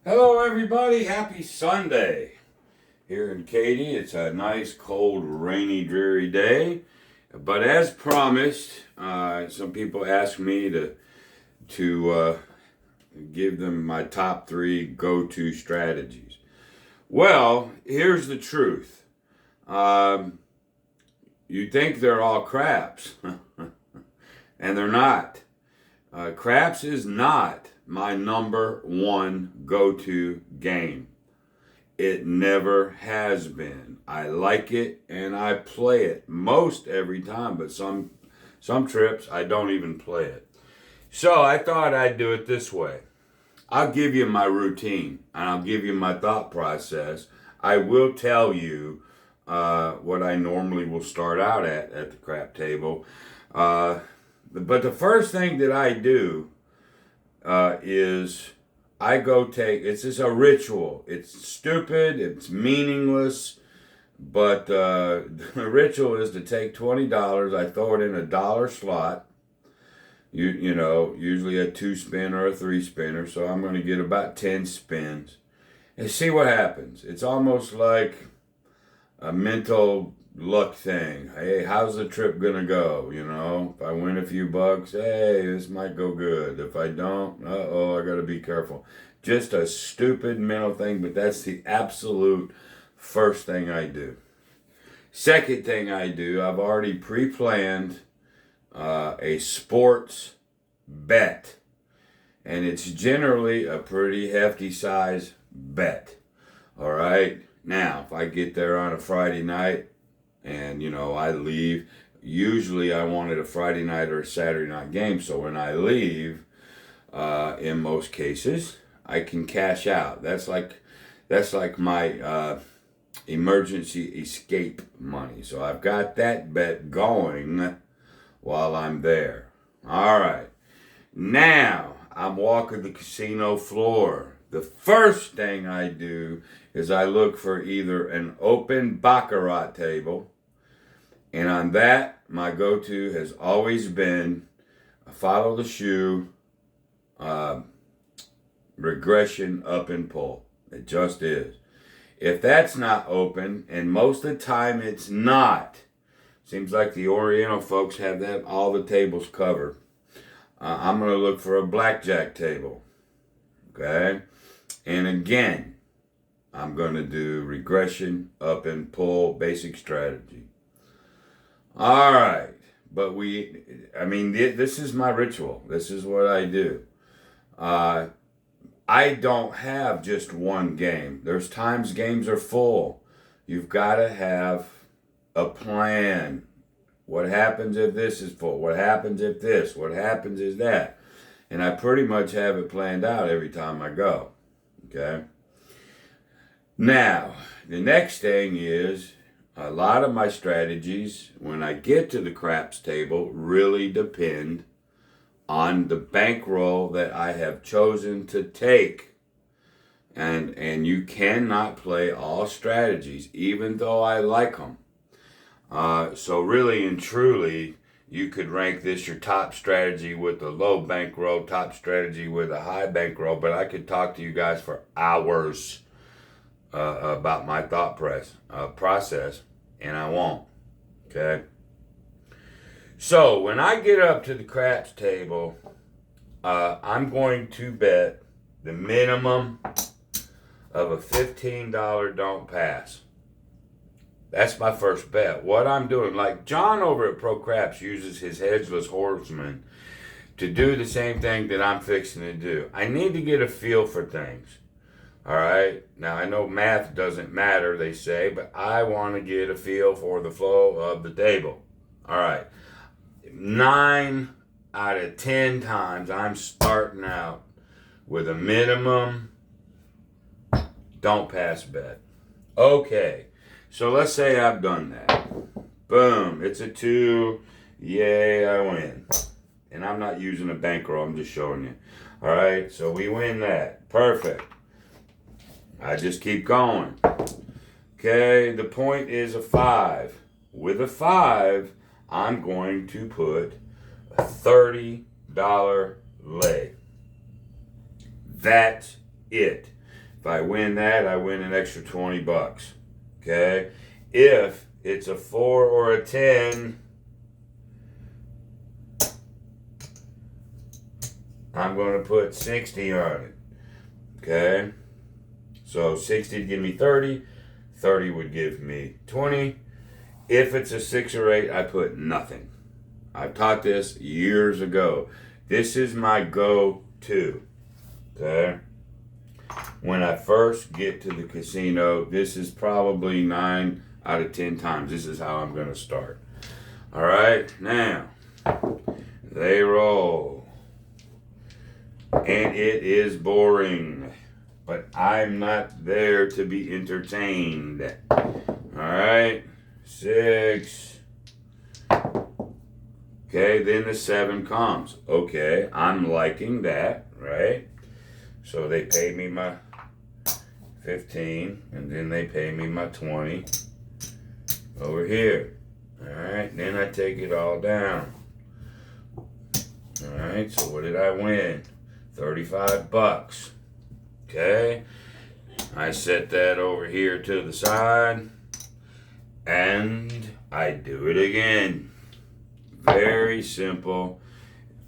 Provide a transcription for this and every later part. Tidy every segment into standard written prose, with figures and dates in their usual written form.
Hello, everybody. Happy Sunday. Here in Katy, it's a nice, cold, rainy, dreary day. But as promised, some people asked me to give them my top three go-to strategies. Well, here's the truth. Um, you think they're all craps, and they're not. Craps is not my number one go-to game. It never has been. I like it and I play it most every time, but some trips I don't even play it. So I thought I'd do it this way. I'll give you my routine and I'll give you my thought process. I will tell you what I normally will start out at the crap table. Uh, but the first thing that I do is I go take, it's just a ritual. It's stupid, it's meaningless, but the ritual is to take $20. I throw it in a dollar slot. You know, usually a two spin or a three spinner, so I'm going to get about 10 spins and see what happens. It's almost like a mental luck thing. Hey, how's the trip gonna go? You know, if I win a few bucks, hey, this might go good. If I don't, I gotta be careful. Just a stupid mental thing, but that's the absolute first thing I do. Second thing I do, I've already pre-planned a sports bet, and it's generally a pretty hefty size bet. All right. Now, if I get there on a Friday night and, I leave, usually I wanted a Friday night or a Saturday night game. So when I leave, in most cases, I can cash out. That's like my emergency escape money. So I've got that bet going while I'm there. All right. Now I'm walking the casino floor. The first thing I do is I look for either an open baccarat table, and on that, my go-to has always been follow the shoe, uh, regression up and pull. It just is. If that's not open, and most of the time it's not, seems like the Oriental folks have that all the tables covered. I'm going to look for a blackjack table. Okay? And again, I'm going to do regression, up and pull, basic strategy. All right. But this is my ritual. This is what I do. I don't have just one game. There's times games are full. You've got to have a plan. What happens if this is full? What happens if this? What happens is that? And I pretty much have it planned out every time I go. Okay? Now, the next thing is a lot of my strategies when I get to the craps table really depend on the bankroll that I have chosen to take. And you cannot play all strategies, even though I like them. So really and truly, you could rank this your top strategy with a low bankroll, top strategy with a high bankroll, but I could talk to you guys for hours about my thought process, and I won't. Okay? So when I get up to the craps table, I'm going to bet the minimum of a $15 don't pass. That's my first bet. What I'm doing, like John over at Pro Craps uses his Hedgeless Horseman to do the same thing that I'm fixing to do. I need to get a feel for things. All right. Now, I know math doesn't matter, they say, but I want to get a feel for the flow of the table. All right. 9 out of 10 times, I'm starting out with a minimum don't pass bet. Okay. So let's say I've done that. Boom. It's a 2. Yay, I win. And I'm not using a bankroll. I'm just showing you. All right. So we win that. Perfect. I just keep going. Okay. The point is a 5. With a 5, I'm going to put a $30 leg. That's it. If I win that, I win an extra 20 bucks. Okay? If it's a 4 or a 10, I'm going to put 60 on it. Okay? So 60 would give me 30. 30 would give me 20. If it's a 6 or 8, I put nothing. I've taught this years ago. This is my go-to. Okay? When I first get to the casino, this is probably 9 out of 10 times. This is how I'm going to start. All right? Now, they roll. And it is boring. But I'm not there to be entertained. All right? 6. Okay, then the 7 comes. Okay, I'm liking that, right? So they pay me my 15, and then they pay me my 20 over here. All right, then I take it all down. All right, so what did I win? 35 bucks. Okay, I set that over here to the side, and I do it again. Very simple.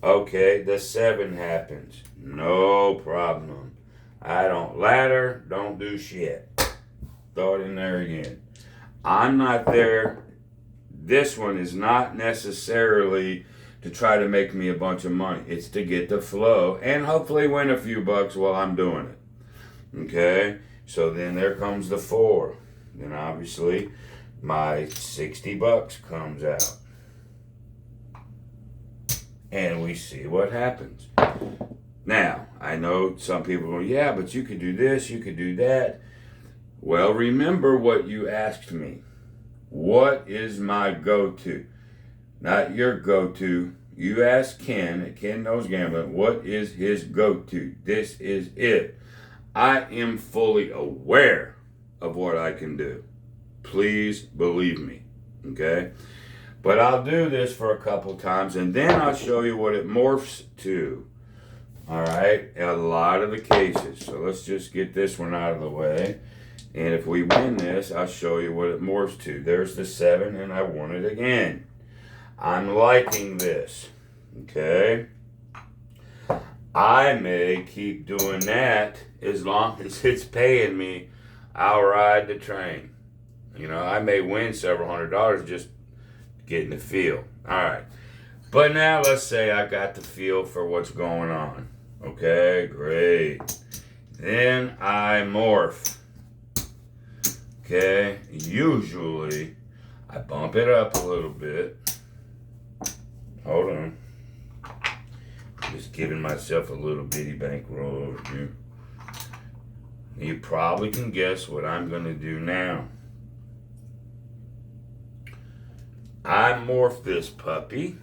Okay, the 7 happens. No problem. I don't ladder, don't do shit. Throw it in there again. I'm not there. This one is not necessarily to try to make me a bunch of money. It's to get the flow and hopefully win a few bucks while I'm doing it. Okay? So then there comes the 4. Then obviously my 60 bucks comes out. And we see what happens. Now, I know some people go, yeah, but you could do this, you could do that. Well, remember what you asked me. What is my go-to? Not your go-to. You asked Ken, Ken Knows Gambling, what is his go-to? This is it. I am fully aware of what I can do. Please believe me, okay? But I'll do this for a couple times, and then I'll show you what it morphs to. All right? A lot of the cases. So let's just get this one out of the way. And if we win this, I'll show you what it morphs to. There's the 7, and I won it again. I'm liking this. Okay? I may keep doing that as long as it's paying me. I'll ride the train. You know, I may win several $100 just getting the feel. All right. But now let's say I got the feel for what's going on. Okay, great. Then I morph. Okay, usually I bump it up a little bit. Hold on. Just giving myself a little bitty bankroll over here. You probably can guess what I'm going to do now. I morph this puppy.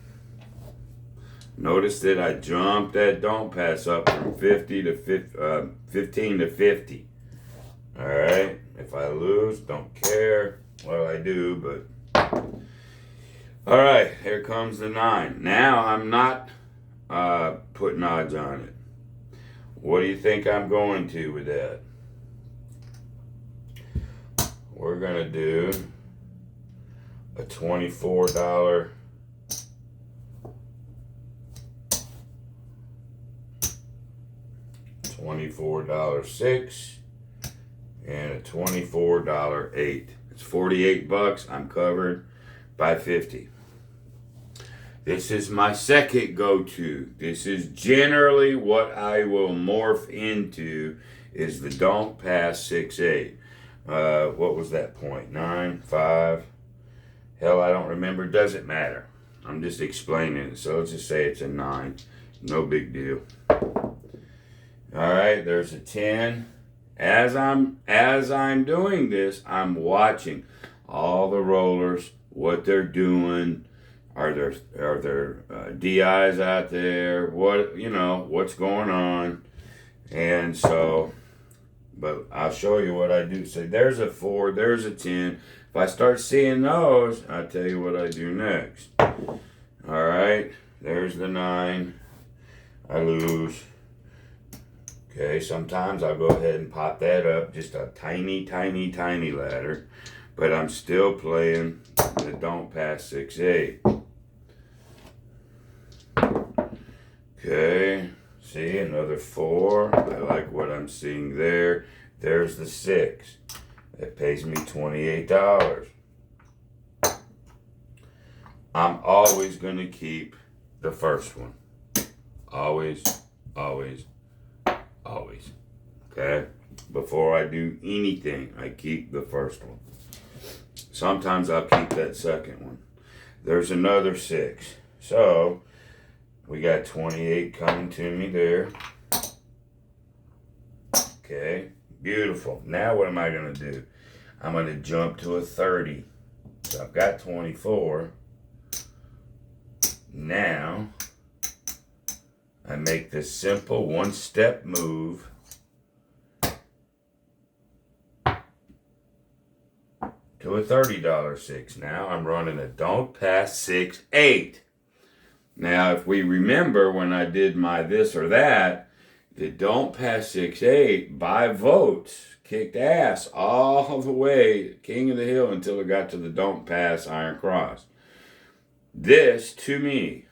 Notice that I jumped that don't pass up from 15 to 50. All right. If I lose, don't care. Well, I do, but all right. Here comes the 9. Now I'm not putting odds on it. What do you think I'm going to with that? We're gonna do a $24 $6 and a $24 8. It's 48 bucks. I'm covered by 50. This is my second go-to. This is generally what I will morph into is the don't pass 6-8. What was that point? 9, 5. Hell, I don't remember. Doesn't matter. I'm just explaining it. So let's just say it's a 9. No big deal. All right, there's a 10. As I'm doing this, I'm watching all the rollers, what they're doing. Are there DIs out there? What's going on? And so, but I'll show you what I do. So there's a 4, there's a 10. If I start seeing those, I'll tell you what I do next. All right, there's the 9. I lose. Okay, sometimes I'll go ahead and pop that up, just a tiny, tiny, tiny ladder. But I'm still playing the don't pass 6-8. Okay, see, another 4. I like what I'm seeing there. There's the 6. That pays me $28. I'm always going to keep the first one. Always, always, always. Okay? Before I do anything, I keep the first one. Sometimes I'll keep that second one. There's another 6. So, we got 28 coming to me there. Okay, beautiful. Now what am I going to do? I'm going to jump to a 30. So I've got 24. Now, I make this simple one-step move to a $30 6. Now I'm running a don't pass 6-8. Now, if we remember when I did my this or that, the don't pass 6-8 by votes kicked ass all the way king of the hill until it got to the don't pass iron cross. This, to me,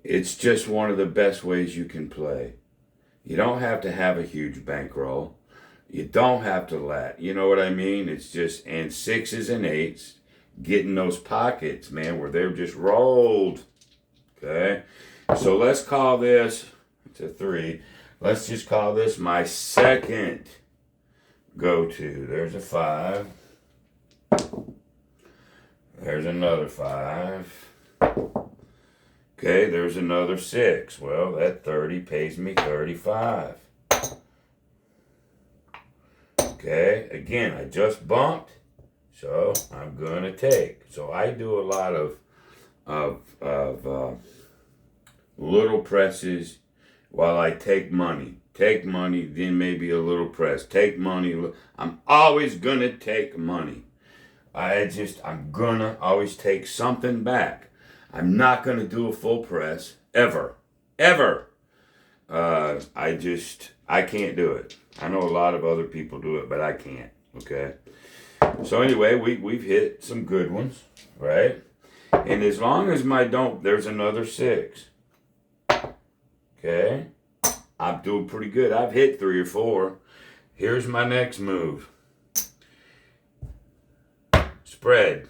it's just one of the best ways you can play. You don't have to have a huge bankroll. You don't have to lat. You know what I mean? It's just, and 6s and 8s, getting those pockets, man, where they're just rolled. Okay? So let's call this, it's a 3. Let's just call this my second go-to. There's a 5. There's another 5. Okay, there's another 6. Well, that 30 pays me 35. Okay, again, I just bumped, so I'm going to take. So I do a lot of little presses while I take money. Take money, then maybe a little press. Take money. I'm always going to take money. I'm going to always take something back. I'm not going to do a full press, ever. Ever. I can't do it. I know a lot of other people do it, but I can't, okay? So anyway, we've hit some good ones, right? And as long as there's another 6. Okay? I'm doing pretty good. I've hit 3 or 4. Here's my next move. Spread.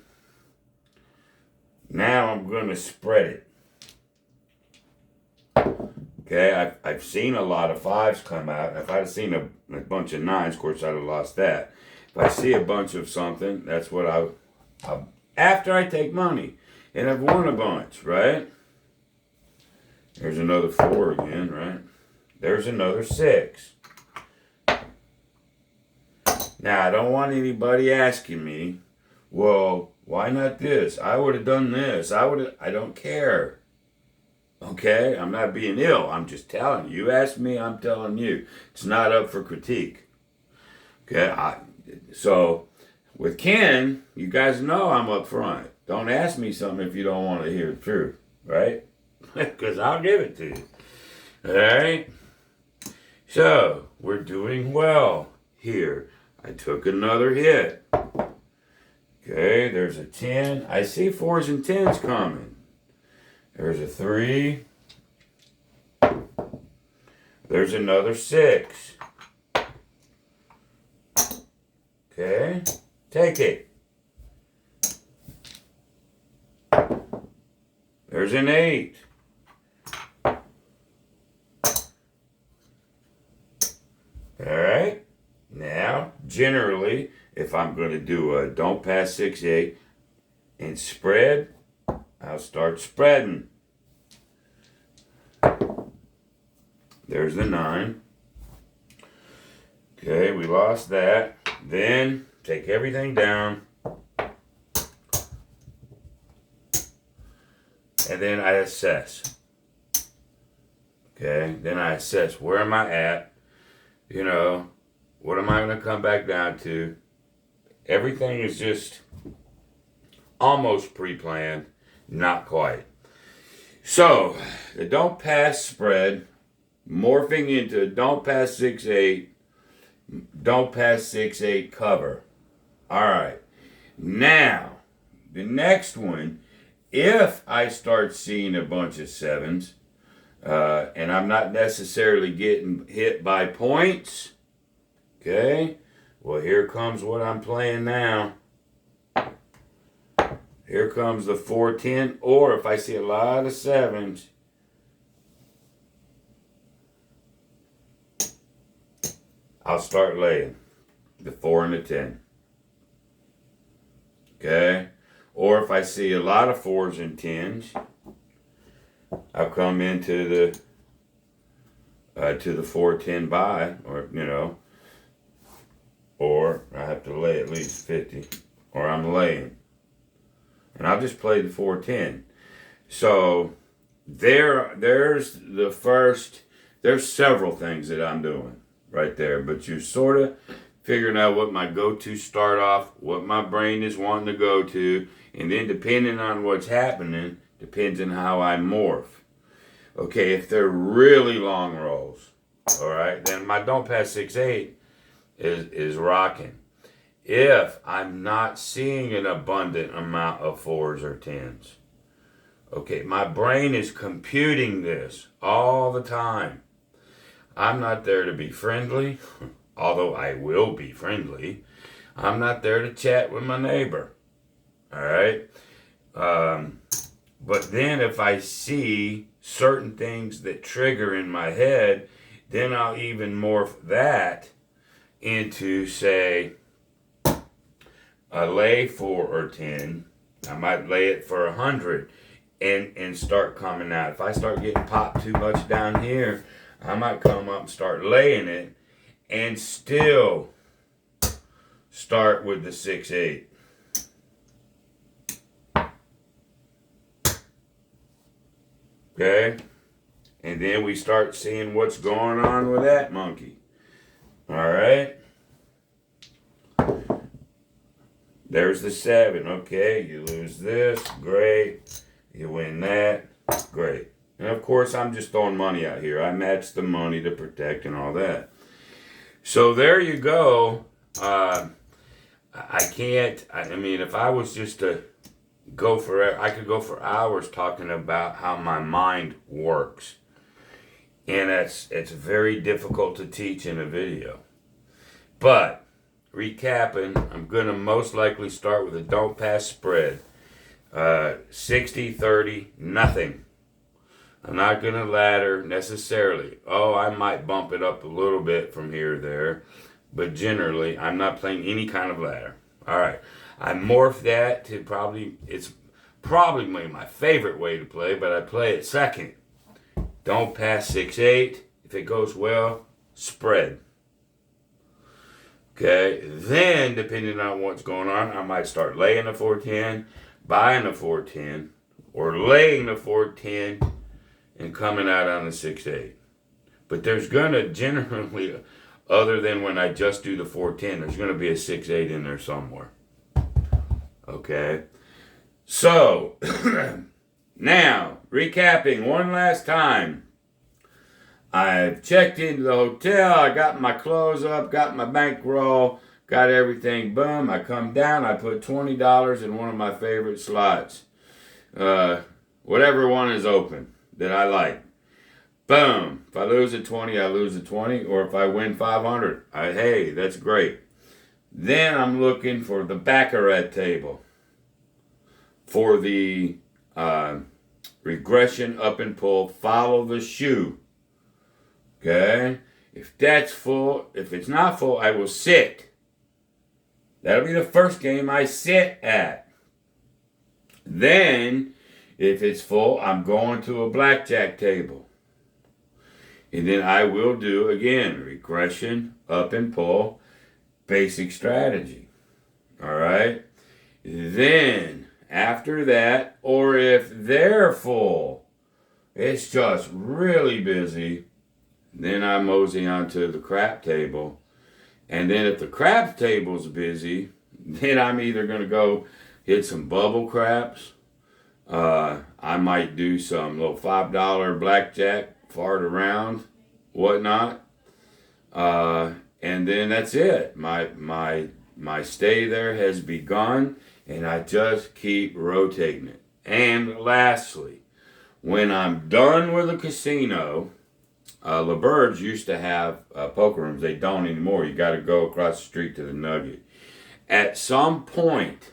Now I'm going to spread it. Okay, I've seen a lot of 5s come out. If I'd have seen a bunch of 9s, of course, I'd have lost that. If I see a bunch of something, that's what I'll after I take money. And I've won a bunch, right? There's another 4 again, right? There's another 6. Now, I don't want anybody asking me, well, why not this? I would have done this. I don't care. Okay? I'm not being ill. I'm just telling you. You ask me, I'm telling you. It's not up for critique. Okay? So, with Ken, you guys know I'm up front. Don't ask me something if you don't want to hear the truth. Right? Because I'll give it to you. Alright? So, we're doing well here. I took another hit. Okay, there's a 10. I see 4s and 10s coming. There's a 3. There's another 6. Okay, take it. There's an 8. Alright, now, generally, if I'm going to do a don't pass 6-8 and spread, I'll start spreading. There's the 9. Okay, we lost that. Then, take everything down. And then I assess. Okay, then I assess where am I at? You know, what am I going to come back down to? Everything is just almost pre-planned, not quite. So, the don't pass spread, morphing into don't pass 6-8, don't pass 6-8 cover. All right. Now, the next one, if I start seeing a bunch of sevens, and I'm not necessarily getting hit by points, okay, well, here comes what I'm playing now. Here comes the 4-10, or if I see a lot of sevens, I'll start laying the 4 and the 10. Okay? Or if I see a lot of 4s and 10s, I'll come into the to the 4-10 buy, or or I have to lay at least 50, or I'm laying. And I'll just play the 4-10. So there's the first, there's several things that I'm doing right there, but you're sort of figuring out what my go-to start off, what my brain is wanting to go to, and then depending on what's happening, depends on how I morph. Okay, if they're really long rolls, all right, then my don't pass 6-8 is rocking. If I'm not seeing an abundant amount of 4s or 10s, okay, my brain is computing this all the time. I'm not there to be friendly, although I will be friendly. I'm not there to chat with my neighbor, all right? But then if I see certain things that trigger in my head, then I'll even morph that into, say, a lay 4 or 10. I might lay it for 100 and start coming out. If I start getting popped too much down here, I might come up and start laying it and still start with the 6-8. Okay? And then we start seeing what's going on with that monkey. Alright? There's the 7. Okay, you lose this. Great. You win that. Great. And of course, I'm just throwing money out here. I match the money to protect and all that. So there you go. I mean, if I was just to I could go for hours talking about how my mind works. And it's very difficult to teach in a video. But, recapping, I'm going to most likely start with a don't pass spread. 60-30, nothing. I'm not going to ladder necessarily. Oh, I might bump it up a little bit from here to there. But generally, I'm not playing any kind of ladder. All right. I morphed that to it's probably my favorite way to play, but I play it second. Don't pass 6-8. If it goes well, spread. Okay. Then, depending on what's going on, I might start laying the 4-10, buying the 4-10, or laying the 4-10 and coming out on the 6-8. But there's going to generally, other than when I just do the 4-10, there's going to be a 6-8 in there somewhere. Okay. So, now, recapping one last time. I've checked into the hotel, I got my clothes up, got my bankroll, got everything, boom, I come down, I put $20 in one of my favorite slots. Whatever one is open that I like. Boom. If I lose a 20, I lose a 20, or if I win 500, hey, that's great. Then I'm looking for the baccarat table for the regression up and pull, follow the shoe. Okay? If that's full, if it's not full, I will sit. That'll be the first game I sit at. Then, if it's full, I'm going to a blackjack table. And then I will do, again, regression, up and pull, basic strategy. All right? Then, after that, or if they're full, it's just really busy, then I mosey onto the crap table. And then if the crap table's busy, then I'm either going to go hit some bubble craps. I might do some little $5 blackjack, fart around. whatnot. And then that's it. My stay there has begun, and I just keep rotating it. And lastly, when I'm done with the casino, LaBerge used to have poker rooms. They don't anymore. You got to go across the street to the Nugget. At some point,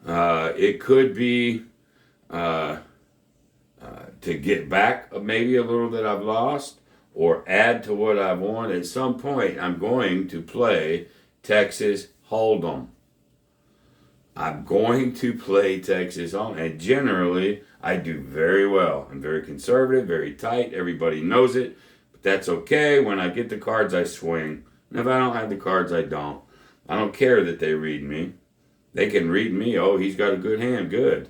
it could be to get back maybe a little that I've lost or add to what I've won. At some point, I'm going to play Texas Hold'em. I'm going to play Texas Hold'em. And generally, I do very well. I'm very conservative, very tight. Everybody knows it. But that's okay. When I get the cards, I swing. And if I don't have the cards, I don't. I don't care that they read me. They can read me. Oh, he's got a good hand. Good.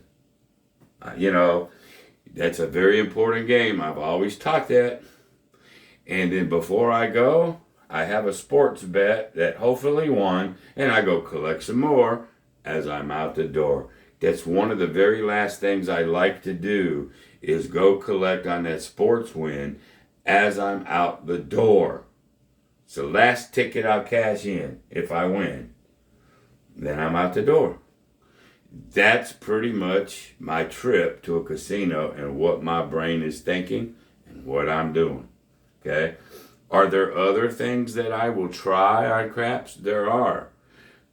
That's a very important game. I've always taught that. And then before I go, I have a sports bet that hopefully won, and I go collect some more as I'm out the door. That's one of the very last things I like to do is go collect on that sports win as I'm out the door. It's the last ticket I'll cash in if I win. Then I'm out the door. That's pretty much my trip to a casino and what my brain is thinking and what I'm doing. Okay? Are there other things that I will try on craps? There are.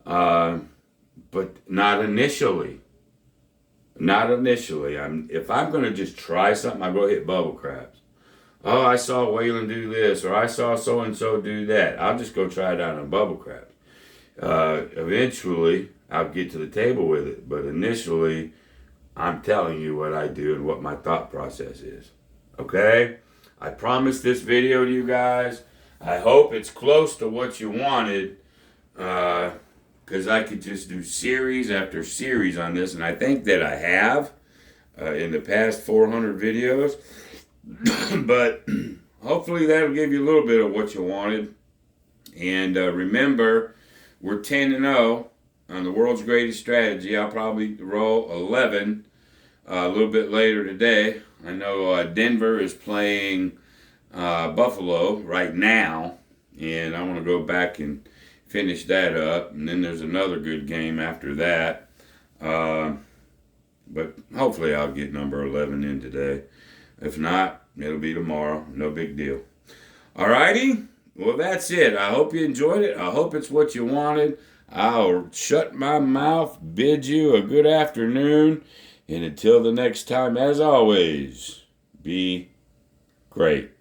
But not initially. Not initially. If I'm going to just try something, I go hit bubble craps. Oh, I saw Waylon do this, or I saw so-and-so do that. I'll just go try it out on bubble craps. Eventually, I'll get to the table with it. But initially, I'm telling you what I do and what my thought process is. Okay? I promised this video to you guys. I hope it's close to what you wanted. Because I could just do series after series on this. And I think that I have in the past 400 videos. But hopefully that'll give you a little bit of what you wanted. And remember, we're 10-0 on the world's greatest strategy. I'll probably roll 11 a little bit later today. I know Denver is playing Buffalo right now, and I want to go back and finish that up. And then there's another good game after that. But hopefully I'll get number 11 in today. If not, it'll be tomorrow. No big deal. Alrighty? Well, that's it. I hope you enjoyed it. I hope it's what you wanted. I'll shut my mouth, bid you a good afternoon, and until the next time, as always, be great.